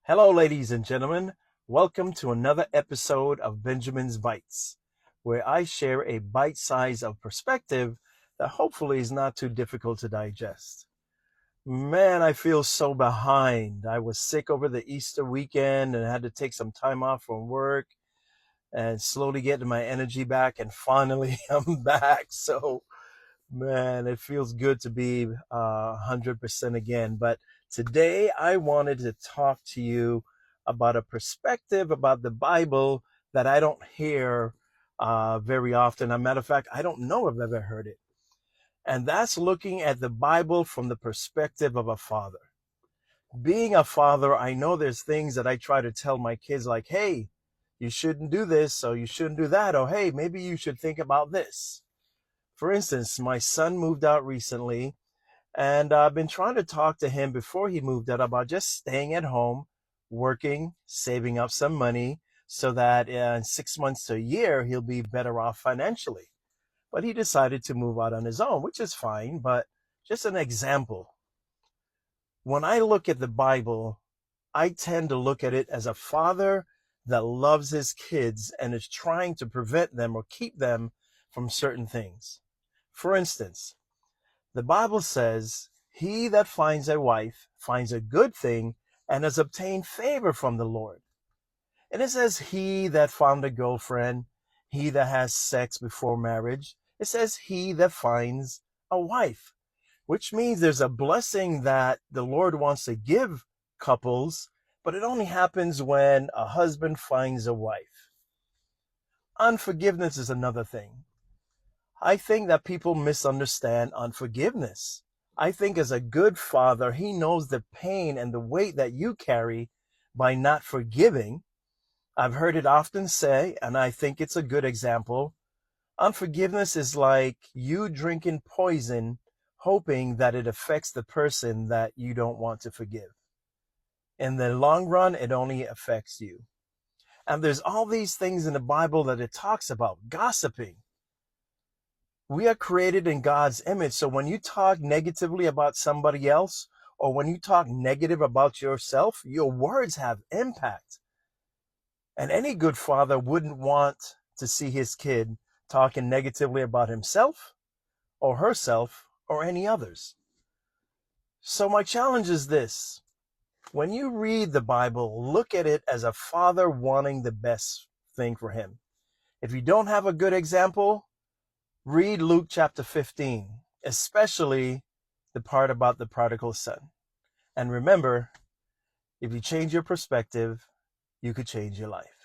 Hello, ladies and gentlemen. Welcome to another episode of Benjamin's Bites, where I share a bite size of perspective that hopefully is not too difficult to digest. Man, I feel so behind. I was sick over the Easter weekend and had to take some time off from work and slowly getting my energy back. And finally, I'm back. So, man, it feels good to be 100% again. But today I wanted to talk to you about a perspective about the Bible that I don't hear very often. As a matter of fact, I don't know if I've ever heard it. And that's looking at the Bible from the perspective of a father. Being a father, I know there's things that I try to tell my kids like, hey, you shouldn't do this, or you shouldn't do that, or hey, maybe you should think about this. For instance, my son moved out recently, and I've been trying to talk to him before he moved out about just staying at home, working, saving up some money so that in 6 months to a year, he'll be better off financially. But he decided to move out on his own, which is fine, but just an example. When I look at the Bible, I tend to look at it as a father that loves his kids and is trying to prevent them or keep them from certain things. For instance, the Bible says, he that finds a wife finds a good thing and has obtained favor from the Lord. And it says, he that found a girlfriend, he that has sex before marriage. It says, he that finds a wife, which means there's a blessing that the Lord wants to give couples, but it only happens when a husband finds a wife. Unforgiveness is another thing. I think that people misunderstand unforgiveness. I think as a good father, he knows the pain and the weight that you carry by not forgiving. I've heard it often say, and I think it's a good example, unforgiveness is like you drinking poison, hoping that it affects the person that you don't want to forgive. In the long run, it only affects you. And there's all these things in the Bible that it talks about. Gossiping. We are created in God's image. So when you talk negatively about somebody else, or when you talk negative about yourself, your words have impact. And any good father wouldn't want to see his kid talking negatively about himself or herself or any others. So my challenge is this. When you read the Bible, look at it as a father wanting the best thing for him. If you don't have a good example, read Luke chapter 15, especially the part about the prodigal son. And remember, if you change your perspective, you could change your life.